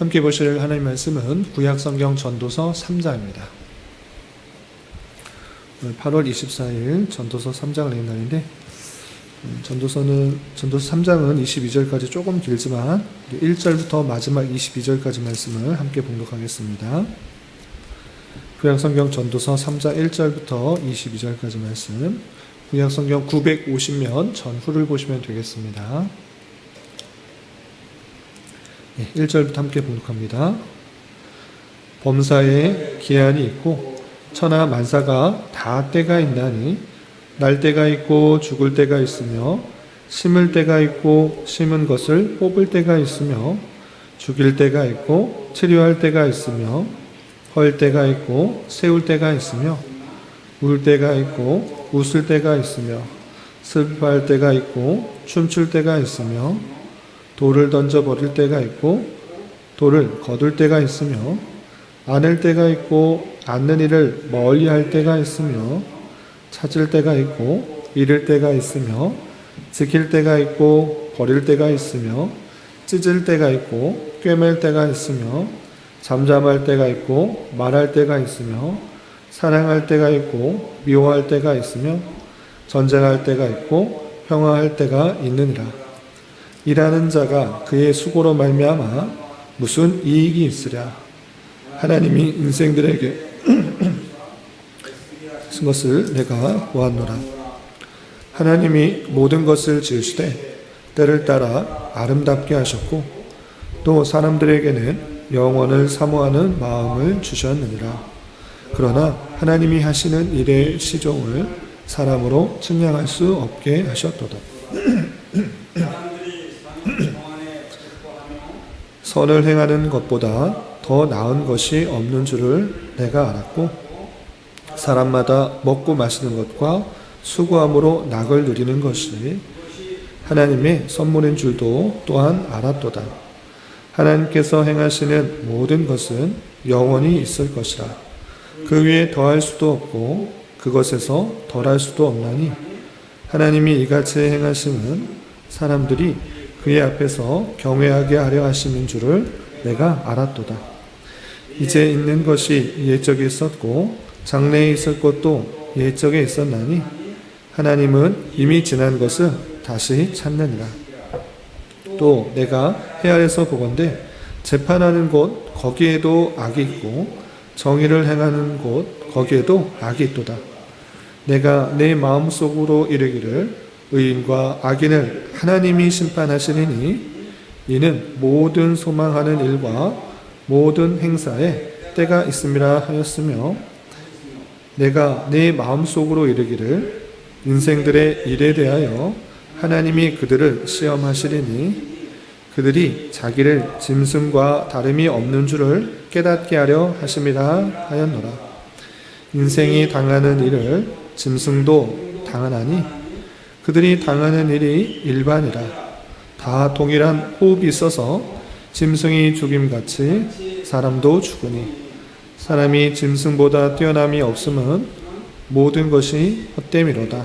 함께 보실 하나님 말씀은 구약성경 전도서 3장입니다. 8월 24일 전도서 3장을 읽는 날인데, 전도서 3장은 22절까지 조금 길지만 1절부터 마지막 22절까지 말씀을 함께 봉독하겠습니다. 구약성경 전도서 3장 1절부터 22절까지 말씀, 구약성경 950면 전후를 보시면 되겠습니다. 1절부터 함께 봉독합니다. 범사에 기한이 있고 천하 만사가 다 때가 있나니 날 때가 있고 죽을 때가 있으며 심을 때가 있고 심은 것을 뽑을 때가 있으며 죽일 때가 있고 치료할 때가 있으며 헐 때가 있고 세울 때가 있으며 울 때가 있고 웃을 때가 있으며 슬퍼할 때가 있고 춤출 때가 있으며 돌을 던져버릴 때가 있고 돌을 거둘 때가 있으며 안을 때가 있고 않는 일을 멀리 할 때가 있으며 찾을 때가 있고 잃을 때가 있으며 지킬 때가 있고 버릴 때가 있으며 찢을 때가 있고 꿰맬 때가 있으며 잠잠할 때가 있고 말할 때가 있으며 사랑할 때가 있고 미워할 때가 있으며 전쟁할 때가 있고 평화할 때가 있느니라. 일하는 자가 그의 수고로 말미암아 무슨 이익이 있으랴. 하나님이 인생들에게 쓴 것을 내가 보았노라. 하나님이 모든 것을 지으시되 때를 따라 아름답게 하셨고 또 사람들에게는 영원을 사모하는 마음을 주셨느니라. 그러나 하나님이 하시는 일의 시종을 사람으로 측량할 수 없게 하셨도다. 선을 행하는 것보다 더 나은 것이 없는 줄을 내가 알았고 사람마다 먹고 마시는 것과 수고함으로 낙을 누리는 것이 하나님의 선물인 줄도 또한 알았도다. 하나님께서 행하시는 모든 것은 영원히 있을 것이라. 그 위에 더할 수도 없고 그것에서 덜할 수도 없나니 하나님이 이같이 행하심은 사람들이 그의 앞에서 경외하게 하려 하시는 줄을 내가 알았도다. 이제 있는 것이 옛적에 있었고 장래에 있을 것도 옛적에 있었나니 하나님은 이미 지난 것을 다시 찾느니라. 또 내가 해 아래서 보건대 재판하는 곳 거기에도 악이 있고 정의를 행하는 곳 거기에도 악이 있도다. 내가 내 마음속으로 이르기를 의인과 악인을 하나님이 심판하시리니 이는 모든 소망하는 일과 모든 행사에 때가 있음이라 하였으며 내가 내 마음속으로 이르기를 인생들의 일에 대하여 하나님이 그들을 시험하시리니 그들이 자기를 짐승과 다름이 없는 줄을 깨닫게 하려 하심이라 하였노라. 인생이 당하는 일을 짐승도 당하나니 그들이 당하는 일이 일반이라. 다 동일한 호흡이 있어서 짐승이 죽임같이 사람도 죽으니 사람이 짐승보다 뛰어남이 없음은 모든 것이 헛됨이로다.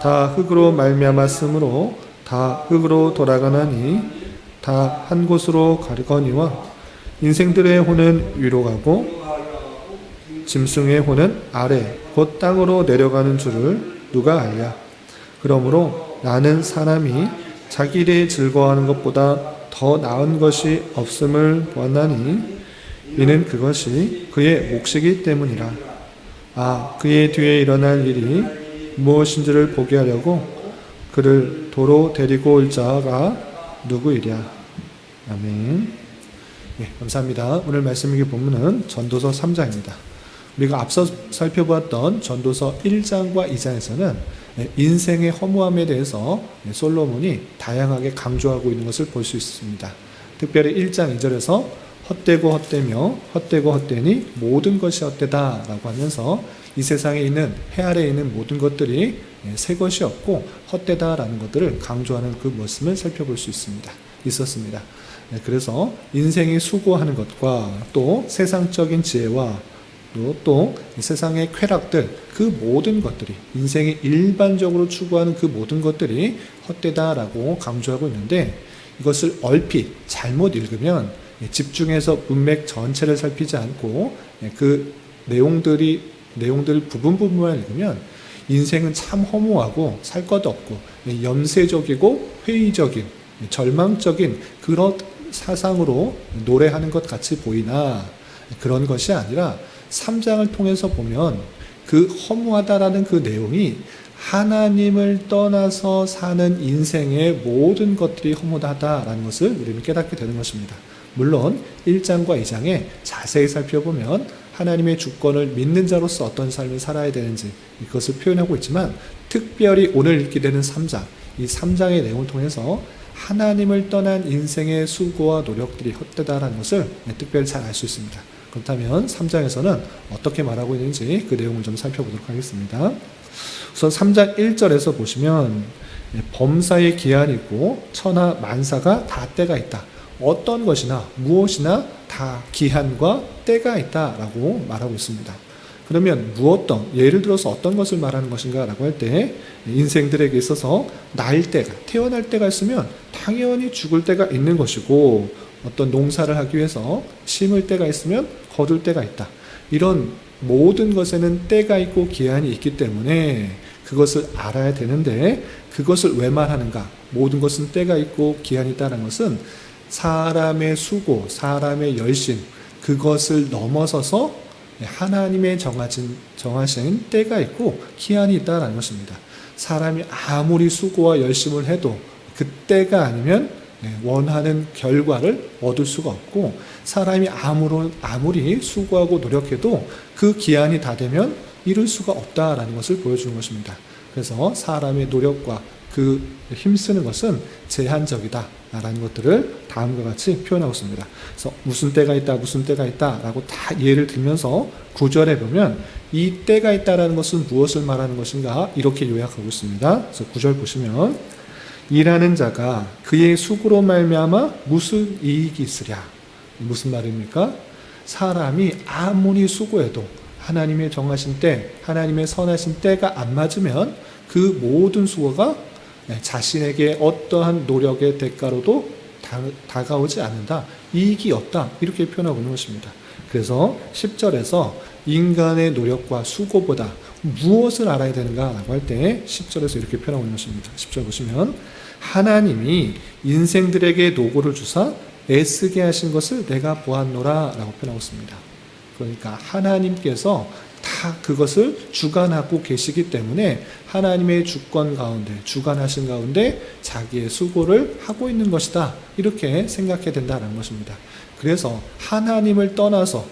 다 흙으로 말미암았으므로 다 흙으로 돌아가나니 다 한 곳으로 가거니와 인생들의 혼은 위로 가고 짐승의 혼은 아래 곧 땅으로 내려가는 줄을 누가 알랴. 그러므로 나는 사람이 자기 일에 즐거워하는 것보다 더 나은 것이 없음을 보았나니 이는 그것이 그의 몫이기 때문이라. 그의 뒤에 일어날 일이 무엇인지를 보게 하려고 그를 도로 데리고 올 자가 누구이랴. 아멘. 감사합니다. 오늘 말씀의 본문은 전도서 3장입니다. 우리가 앞서 살펴보았던 전도서 1장과 2장에서는 인생의 허무함에 대해서 솔로몬이 다양하게 강조하고 있는 것을 볼 수 있습니다. 특별히 1장 2절에서 헛되고 헛되며 헛되고 헛되니 모든 것이 헛되다 라고 하면서 이 세상에 있는 해 아래에 있는 모든 것들이 새 것이 없고 헛되다라는 것들을 강조하는 그 모습을 살펴볼 수 있었습니다. 그래서 인생이 수고하는 것과 또 세상적인 지혜와 또 세상의 쾌락들, 그 모든 것들이 인생이 일반적으로 추구하는 그 모든 것들이 헛되다라고 강조하고 있는데, 이것을 얼핏 잘못 읽으면 집중해서 문맥 전체를 살피지 않고 그 내용들 부분만 읽으면 인생은 참 허무하고 살 것 없고 염세적이고 회의적인 절망적인 그런 사상으로 노래하는 것 같이 보이나 그런 것이 아니라 3장을 통해서 보면 그 허무하다라는 그 내용이 하나님을 떠나서 사는 인생의 모든 것들이 허무하다라는 것을 우리는 깨닫게 되는 것입니다. 물론 1장과 2장에 자세히 살펴보면 하나님의 주권을 믿는 자로서 어떤 삶을 살아야 되는지 이것을 표현하고 있지만 특별히 오늘 읽게 되는 3장, 이 3장의 내용을 통해서 하나님을 떠난 인생의 수고와 노력들이 헛되다라는 것을 특별히 잘 알 수 있습니다. 그렇다면 3장에서는 어떻게 말하고 있는지 그 내용을 좀 살펴보도록 하겠습니다. 우선 3장 1절에서 보시면 범사의 기한이 있고 천하 만사가 다 때가 있다. 어떤 것이나 무엇이나 다 기한과 때가 있다라고 말하고 있습니다. 그러면 예를 들어서 어떤 것을 말하는 것인가 라고 할 때 인생들에게 있어서 날 때가, 태어날 때가 있으면 당연히 죽을 때가 있는 것이고 어떤 농사를 하기 위해서 심을 때가 있으면 거둘 때가 있다. 이런 모든 것에는 때가 있고 기한이 있기 때문에 그것을 알아야 되는데 그것을 왜 말하는가? 모든 것은 때가 있고 기한이 있다는 것은 사람의 수고, 사람의 열심 그것을 넘어서서 하나님의 정하신 때가 있고 기한이 있다는 것입니다. 사람이 아무리 수고와 열심을 해도 그 때가 아니면 원하는 결과를 얻을 수가 없고 사람이 아무리 수고하고 노력해도 그 기한이 다 되면 이룰 수가 없다라는 것을 보여주는 것입니다. 그래서 사람의 노력과 그 힘쓰는 것은 제한적이다라는 것들을 다음과 같이 표현하고 있습니다. 그래서 무슨 때가 있다 라고 다 예를 들면서 9절에 보면 이 때가 있다라는 것은 무엇을 말하는 것인가 이렇게 요약하고 있습니다. 그래서 9절 보시면 일하는 자가 그의 수고로 말미암아 무슨 이익이 있으랴. 무슨 말입니까? 사람이 아무리 수고해도 하나님의 정하신 때, 하나님의 선하신 때가 안 맞으면 그 모든 수고가 자신에게 어떠한 노력의 대가로도 다가오지 않는다. 이익이 없다. 이렇게 표현하고 있는 것입니다. 그래서 10절에서 인간의 노력과 수고보다 무엇을 알아야 되는가 라고 할 때 10절에서 이렇게 표현하고 있는 것입니다. 10절 보시면 하나님이 인생들에게 노고를 주사 애쓰게 하신 것을 내가 보았노라 라고 표현하고 있습니다. 그러니까 하나님께서 다 그것을 주관하고 계시기 때문에 하나님의 주권 가운데, 주관하신 가운데 자기의 수고를 하고 있는 것이다. 이렇게 생각해야 된다는 것입니다. 그래서 하나님을 떠나서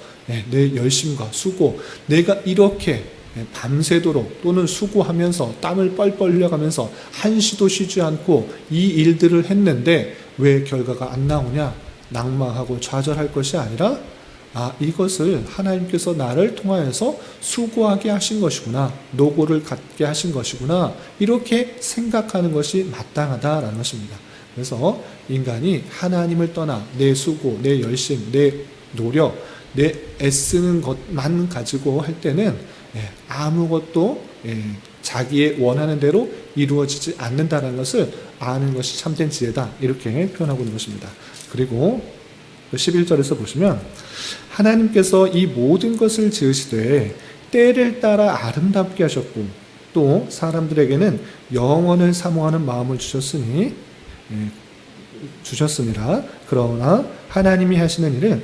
내 열심과 수고, 내가 이렇게 밤새도록 또는 수고하면서 땀을 뻘뻘 흘려가면서 한시도 쉬지 않고 이 일들을 했는데 왜 결과가 안 나오냐? 낭망하고 좌절할 것이 아니라 이것을 하나님께서 나를 통하여서 수고하게 하신 것이구나. 노고를 갖게 하신 것이구나. 이렇게 생각하는 것이 마땅하다라는 것입니다. 그래서 인간이 하나님을 떠나 내 수고, 내 열심, 내 노력, 내 애쓰는 것만 가지고 할 때는 아무것도 자기의 원하는 대로 이루어지지 않는다는 것을 아는 것이 참된 지혜다. 이렇게 표현하고 있는 것입니다. 그리고 11절에서 보시면 하나님께서 이 모든 것을 지으시되 때를 따라 아름답게 하셨고 또 사람들에게는 영원을 사모하는 마음을 주셨으니라. 그러나 하나님이 하시는 일은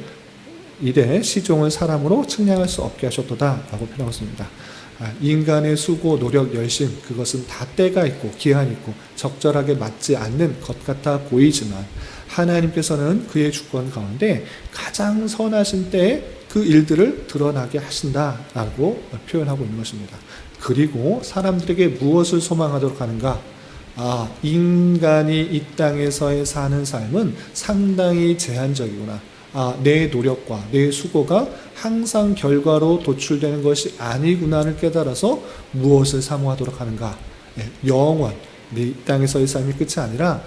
이래 시종을 사람으로 측량할 수 없게 하셨도다 라고 표현하고 있습니다. 인간의 수고, 노력, 열심 그것은 다 때가 있고 기한이 있고 적절하게 맞지 않는 것 같아 보이지만 하나님께서는 그의 주권 가운데 가장 선하신 때에 그 일들을 드러나게 하신다라고 표현하고 있는 것입니다. 그리고 사람들에게 무엇을 소망하도록 하는가? 인간이 이 땅에서의 사는 삶은 상당히 제한적이구나. 내 노력과 내 수고가 항상 결과로 도출되는 것이 아니구나를 깨달아서 무엇을 사모하도록 하는가? 영원, 이 땅에서의 삶이 끝이 아니라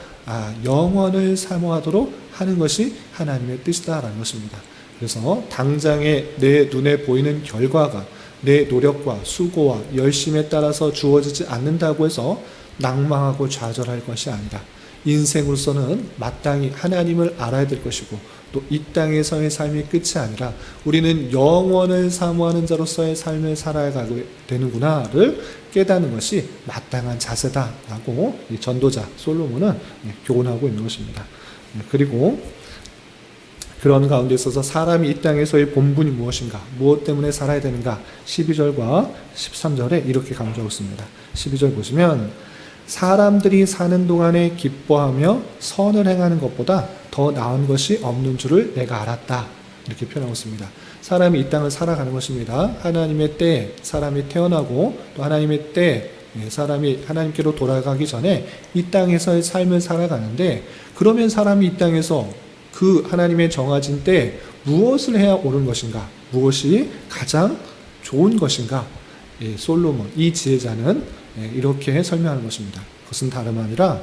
영원을 사모하도록 하는 것이 하나님의 뜻이다라는 것입니다. 그래서 당장에 내 눈에 보이는 결과가 내 노력과 수고와 열심에 따라서 주어지지 않는다고 해서 낭망하고 좌절할 것이 아니라 인생으로서는 마땅히 하나님을 알아야 될 것이고 또 이 땅에서의 삶이 끝이 아니라 우리는 영원을 사모하는 자로서의 삶을 살아가게 되는구나를 깨닫는 것이 마땅한 자세다라고 이 전도자 솔로몬은 교훈하고 있는 것입니다. 그리고 그런 가운데 있어서 사람이 이 땅에서의 본분이 무엇인가, 무엇 때문에 살아야 되는가, 12절과 13절에 이렇게 강조하고 있습니다. 12절 보시면 사람들이 사는 동안에 기뻐하며 선을 행하는 것보다 더 나은 것이 없는 줄을 내가 알았다. 이렇게 표현하고 있습니다. 사람이 이 땅을 살아가는 것입니다. 하나님의 때에 사람이 태어나고 또 하나님의 때에 사람이 하나님께로 돌아가기 전에 이 땅에서의 삶을 살아가는데, 그러면 사람이 이 땅에서 그 하나님의 정해진 때에 무엇을 해야 옳은 것인가, 무엇이 가장 좋은 것인가, 솔로몬 이 지혜자는 이렇게 설명하는 것입니다. 그것은 다름 아니라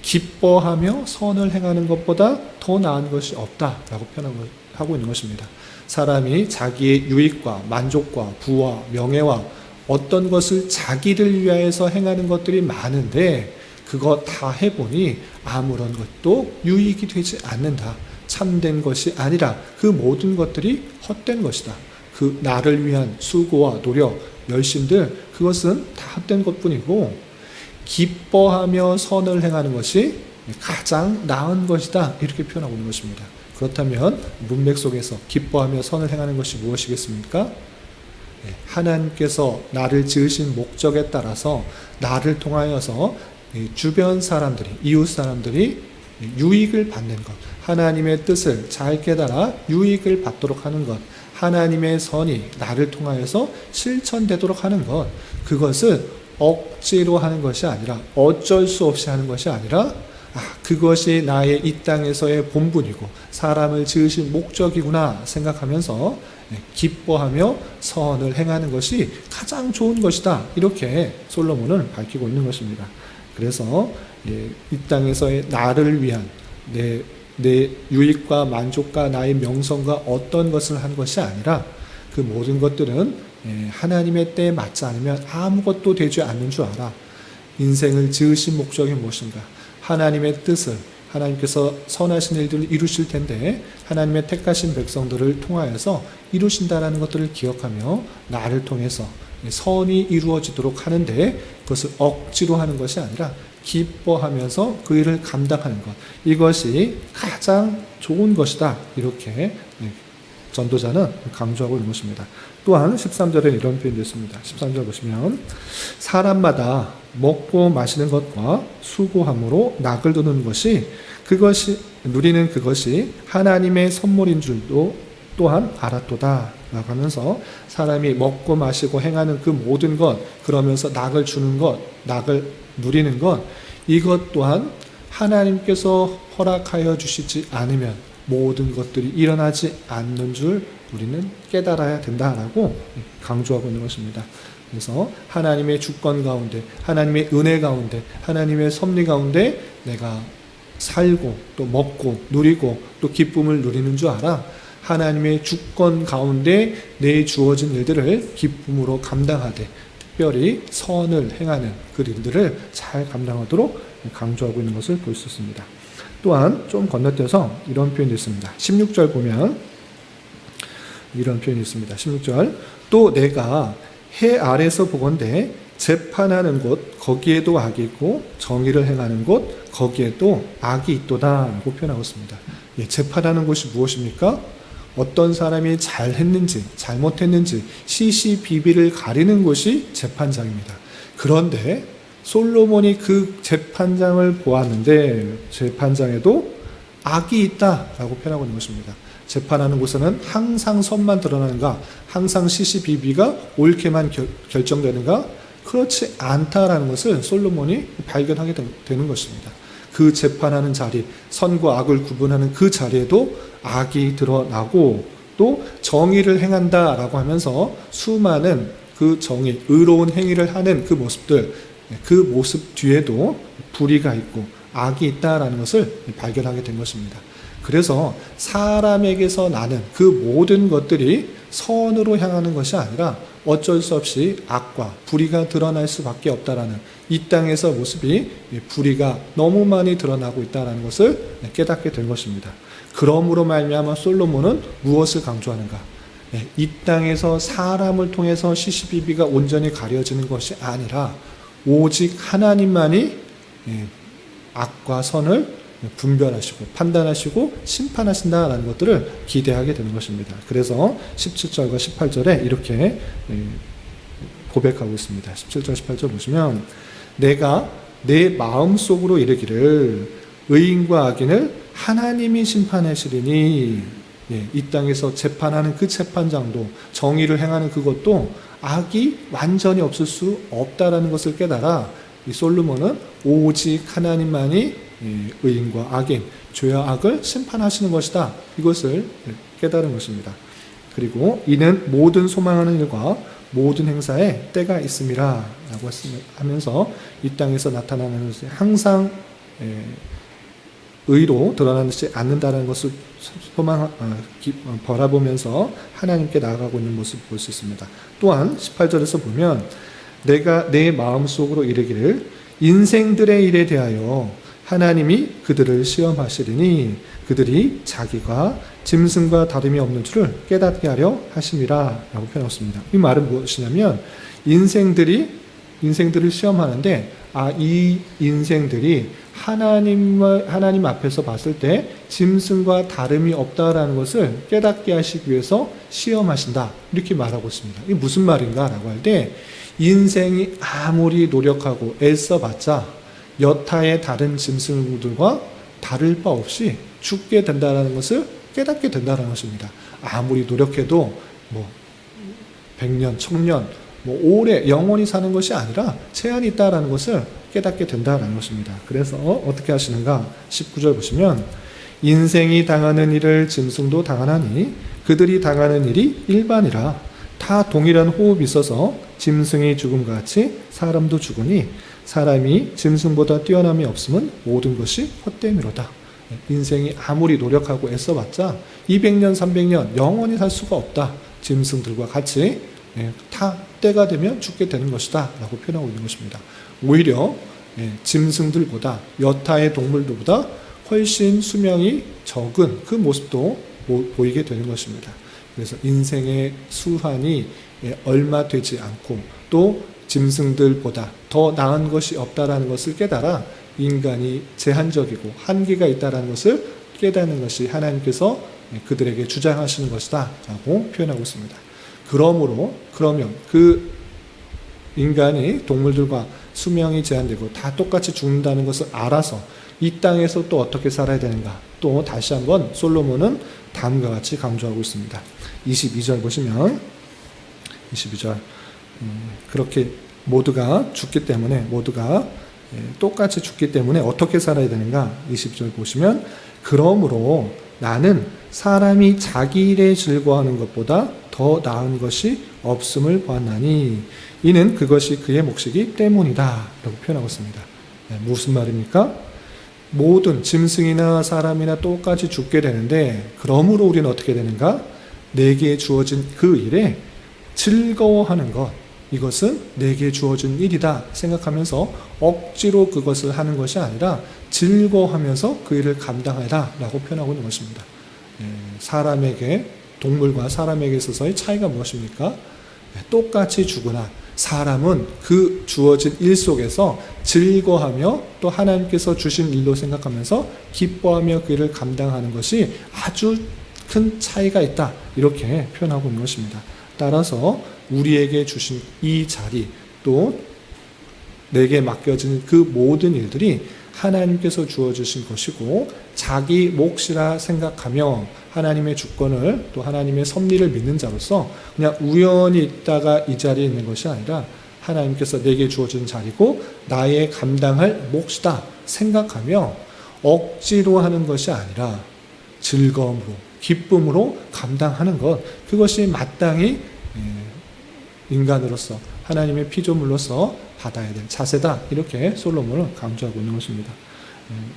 기뻐하며 선을 행하는 것보다 더 나은 것이 없다라고 표현하고 있는 것입니다. 사람이 자기의 유익과 만족과 부와 명예와 어떤 것을 자기를 위하여서 행하는 것들이 많은데 그거 다 해보니 아무런 것도 유익이 되지 않는다. 참된 것이 아니라 그 모든 것들이 헛된 것이다. 그 나를 위한 수고와 노력, 열심들, 그것은 다 헛된 것뿐이고 기뻐하며 선을 행하는 것이 가장 나은 것이다. 이렇게 표현하고 있는 것입니다. 그렇다면 문맥 속에서 기뻐하며 선을 행하는 것이 무엇이겠습니까? 하나님께서 나를 지으신 목적에 따라서 나를 통하여서 주변 사람들이, 이웃 사람들이 유익을 받는 것, 하나님의 뜻을 잘 깨달아 유익을 받도록 하는 것, 하나님의 선이 나를 통하여서 실천되도록 하는 것, 그것을 억지로 하는 것이 아니라, 어쩔 수 없이 하는 것이 아니라 그것이 나의 이 땅에서의 본분이고 사람을 지으신 목적이구나 생각하면서 기뻐하며 선을 행하는 것이 가장 좋은 것이다. 이렇게 솔로몬은 밝히고 있는 것입니다. 그래서 이 땅에서의 나를 위한 내 유익과 만족과 나의 명성과 어떤 것을 한 것이 아니라 그 모든 것들은 하나님의 때에 맞지 않으면 아무것도 되지 않는 줄 알아. 인생을 지으신 목적이 무엇인가? 하나님의 뜻을, 하나님께서 선하신 일들을 이루실 텐데 하나님의 택하신 백성들을 통하여서 이루신다라는 것들을 기억하며 나를 통해서 선이 이루어지도록 하는데 그것을 억지로 하는 것이 아니라 기뻐하면서 그 일을 감당하는 것, 이것이 가장 좋은 것이다. 이렇게 전도자는 강조하고 있는 것입니다. 또한 13절에 이런 표현이 있습니다. 13절 보시면 사람마다 먹고 마시는 것과 수고함으로 낙을 두는 것이 누리는 그것이 하나님의 선물인 줄도 또한 알았도다 라고 하면서 사람이 먹고 마시고 행하는 그 모든 것, 그러면서 낙을 주는 것, 낙을 누리는 것, 이것 또한 하나님께서 허락하여 주시지 않으면 모든 것들이 일어나지 않는 줄 우리는 깨달아야 된다라고 강조하고 있는 것입니다. 그래서 하나님의 주권 가운데, 하나님의 은혜 가운데, 하나님의 섭리 가운데 내가 살고 또 먹고 누리고 또 기쁨을 누리는 줄 알아. 하나님의 주권 가운데 내 주어진 일들을 기쁨으로 감당하되 특별히 선을 행하는 그 일들을 잘 감당하도록 강조하고 있는 것을 볼 수 있습니다. 또한 좀 건너뛰어서 이런 표현이 있습니다. 16절 보면 이런 표현이 있습니다. 16절 또 내가 해 아래서 보건대 재판하는 곳 거기에도 악이 있고 정의를 행하는 곳 거기에도 악이 있도다 라고 표현하고 있습니다. 재판하는 곳이 무엇입니까? 어떤 사람이 잘했는지 잘못했는지 시시비비를 가리는 곳이 재판장입니다. 그런데 솔로몬이 그 재판장을 보았는데 재판장에도 악이 있다라고 표현하고 있는 것입니다. 재판하는 곳에는 항상 선만 드러나는가, 항상 시시비비가 옳게만 결정되는가? 그렇지 않다라는 것을 솔로몬이 발견하게 되는 것입니다. 그 재판하는 자리, 선과 악을 구분하는 그 자리에도 악이 드러나고 또 정의를 행한다라고 하면서 수많은 그 정의, 의로운 행위를 하는 그 모습들, 그 모습 뒤에도 불의가 있고 악이 있다라는 것을 발견하게 된 것입니다. 그래서 사람에게서 나는 그 모든 것들이 선으로 향하는 것이 아니라 어쩔 수 없이 악과 불의가 드러날 수밖에 없다라는 이 땅에서 모습이 불의가 너무 많이 드러나고 있다는 것을 깨닫게 된 것입니다. 그러므로 말미암아 솔로몬은 무엇을 강조하는가? 이 땅에서 사람을 통해서 시시비비가 온전히 가려지는 것이 아니라 오직 하나님만이 악과 선을 분별하시고 판단하시고 심판하신다라는 것들을 기대하게 되는 것입니다. 그래서 17절과 18절에 이렇게 고백하고 있습니다. 17절 18절 보시면 내가 내 마음속으로 이르기를 의인과 악인을 하나님이 심판하시리니 이 땅에서 재판하는 그 재판장도 정의를 행하는 그것도 악이 완전히 없을 수 없다라는 것을 깨달아 이 솔로몬은 오직 하나님만이 의인과 악인, 죄와 악을 심판하시는 것이다. 이것을 깨달은 것입니다. 그리고 이는 모든 소망하는 일과 모든 행사에 때가 있음이라 라고 하면서 이 땅에서 나타나는 것이 항상 의로 드러나지 않는다는 것을 바라보면서 하나님께 나아가고 있는 모습을 볼 수 있습니다. 또한 18절에서 보면 내가 내 마음속으로 이르기를 인생들의 일에 대하여 하나님이 그들을 시험하시리니 그들이 자기가 짐승과 다름이 없는 줄을 깨닫게 하려 하심이라 라고 표현했습니다. 이 말은 무엇이냐면 인생들을 시험하는데 이 인생들이 하나님 앞에서 봤을 때 짐승과 다름이 없다라는 것을 깨닫게 하시기 위해서 시험하신다 이렇게 말하고 있습니다. 이게 무슨 말인가 라고 할 때 인생이 아무리 노력하고 애써봤자 여타의 다른 짐승들과 다를 바 없이 죽게 된다는 것을 깨닫게 된다는 것입니다. 아무리 노력해도 100년, 1000년, 오래 영원히 사는 것이 아니라 제한이 있다는 것을 깨닫게 된다는 것입니다. 그래서 어떻게 하시는가? 19절 보시면 인생이 당하는 일을 짐승도 당하나니 그들이 당하는 일이 일반이라 다 동일한 호흡이 있어서 짐승이 죽음과 같이 사람도 죽으니 사람이 짐승보다 뛰어남이 없음은 모든 것이 헛됨이로다. 인생이 아무리 노력하고 애써봤자 200년, 300년 영원히 살 수가 없다. 짐승들과 같이 다 때가 되면 죽게 되는 것이다 라고 표현하고 있는 것입니다. 오히려 짐승들보다 여타의 동물들보다 훨씬 수명이 적은 그 모습도 보이게 되는 것입니다. 그래서 인생의 수한이 얼마 되지 않고 또 짐승들보다 더 나은 것이 없다라는 것을 깨달아 인간이 제한적이고 한계가 있다라는 것을 깨닫는 것이 하나님께서 그들에게 주장하시는 것이다 라고 표현하고 있습니다. 그러면 그 인간이 동물들과 수명이 제한되고 다 똑같이 죽는다는 것을 알아서 이 땅에서 또 어떻게 살아야 되는가 또 다시 한번 솔로몬은 다음과 같이 강조하고 있습니다. 22절 보시면 22절 그렇게 모두가 죽기 때문에 모두가 똑같이 죽기 때문에 어떻게 살아야 되는가 20절 보시면 그러므로 나는 사람이 자기 일에 즐거워하는 것보다 더 나은 것이 없음을 보았나니 이는 그것이 그의 몫이기 때문이다 라고 표현하고 있습니다. 무슨 말입니까? 모든 짐승이나 사람이나 똑같이 죽게 되는데 그러므로 우리는 어떻게 되는가? 내게 주어진 그 일에 즐거워하는 것 이것은 내게 주어진 일이다 생각하면서 억지로 그것을 하는 것이 아니라 즐거워하면서 그 일을 감당하라 라고 표현하고 있는 것입니다. 사람에게 동물과 사람에게 있어서의 차이가 무엇입니까? 똑같이 죽으나 사람은 그 주어진 일 속에서 즐거워하며 또 하나님께서 주신 일로 생각하면서 기뻐하며 그 일을 감당하는 것이 아주 큰 차이가 있다 이렇게 표현하고 있는 것입니다. 따라서 우리에게 주신 이 자리 또 내게 맡겨진 그 모든 일들이 하나님께서 주어주신 것이고 자기 몫이라 생각하며 하나님의 주권을 또 하나님의 섭리를 믿는 자로서 그냥 우연히 있다가 이 자리에 있는 것이 아니라 하나님께서 내게 주어진 자리고 나의 감당할 몫이다 생각하며 억지로 하는 것이 아니라 즐거움으로 기쁨으로 감당하는 것 그것이 마땅히 인간으로서 하나님의 피조물로서 받아야 될 자세다 이렇게 솔로몬은 강조하고 있는 것입니다.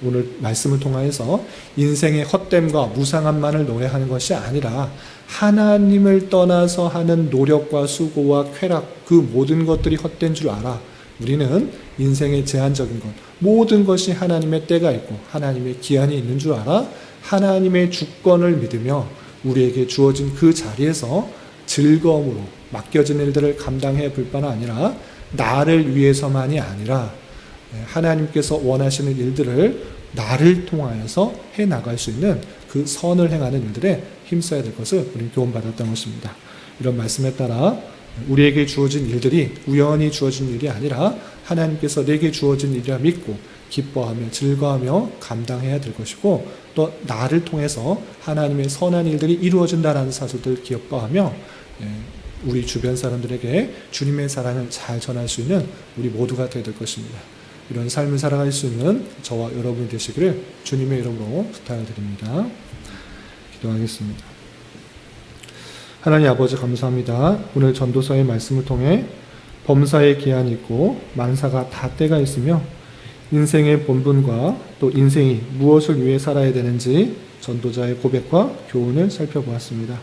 오늘 말씀을 통하여서 인생의 헛됨과 무상함만을 노래하는 것이 아니라 하나님을 떠나서 하는 노력과 수고와 쾌락, 그 모든 것들이 헛된 줄 알아. 우리는 인생의 제한적인 것, 모든 것이 하나님의 때가 있고 하나님의 기한이 있는 줄 알아. 하나님의 주권을 믿으며 우리에게 주어진 그 자리에서 즐거움으로 맡겨진 일들을 감당해 볼 뿐 아니라 나를 위해서만이 아니라 하나님께서 원하시는 일들을 나를 통하여서 해나갈 수 있는 그 선을 행하는 일들에 힘써야 될 것을 우리는 교훈받았던 것입니다. 이런 말씀에 따라 우리에게 주어진 일들이 우연히 주어진 일이 아니라 하나님께서 내게 주어진 일이라 믿고 기뻐하며 즐거워하며 감당해야 될 것이고, 또 나를 통해서 하나님의 선한 일들이 이루어진다라는 사실들을 기뻐하며 우리 주변 사람들에게 주님의 사랑을 잘 전할 수 있는 우리 모두가 되어야 될 것입니다. 이런 삶을 살아갈 수 있는 저와 여러분이 되시기를 주님의 이름으로 부탁을 드립니다. 기도하겠습니다. 하나님 아버지 감사합니다. 오늘 전도서의 말씀을 통해 범사의 기한이 있고 만사가 다 때가 있으며 인생의 본분과 또 인생이 무엇을 위해 살아야 되는지 전도자의 고백과 교훈을 살펴보았습니다.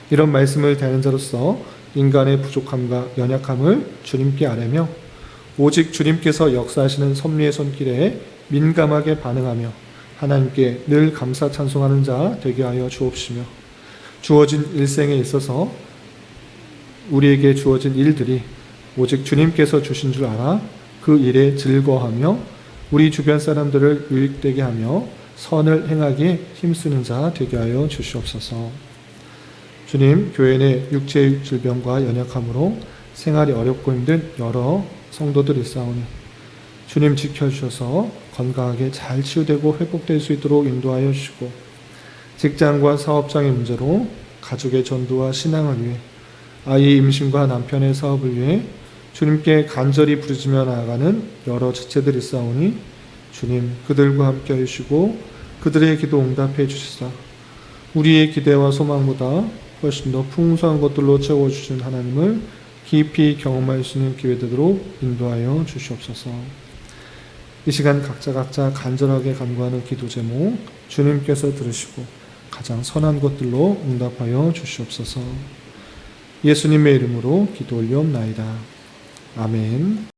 이런 말씀을 대하는 자로서 인간의 부족함과 연약함을 주님께 아뢰며 오직 주님께서 역사하시는 섭리의 손길에 민감하게 반응하며 하나님께 늘 감사 찬송하는 자 되게 하여 주옵시며, 주어진 일생에 있어서 우리에게 주어진 일들이 오직 주님께서 주신 줄 알아 그 일에 즐거워하며 우리 주변 사람들을 유익되게 하며 선을 행하기에 힘쓰는 자 되게 하여 주시옵소서. 주님, 교회 내 육체의 질병과 연약함으로 생활이 어렵고 힘든 여러 성도들이 있사오니 주님 지켜주셔서 건강하게 잘 치유되고 회복될 수 있도록 인도하여 주시고, 직장과 사업장의 문제로 가족의 전도와 신앙을 위해 아이의 임신과 남편의 사업을 위해 주님께 간절히 부르짖며 나아가는 여러 지체들이 있사오니 주님 그들과 함께 해주시고 그들의 기도 응답해 주시사 우리의 기대와 소망보다 훨씬 더 풍성한 것들로 채워주신 하나님을 깊이 경험할 수 있는 기회 되도록 인도하여 주시옵소서. 이 시간 각자 간절하게 간구하는 기도 제목 주님께서 들으시고 가장 선한 것들로 응답하여 주시옵소서. 예수님의 이름으로 기도 올리옵나이다. 아멘.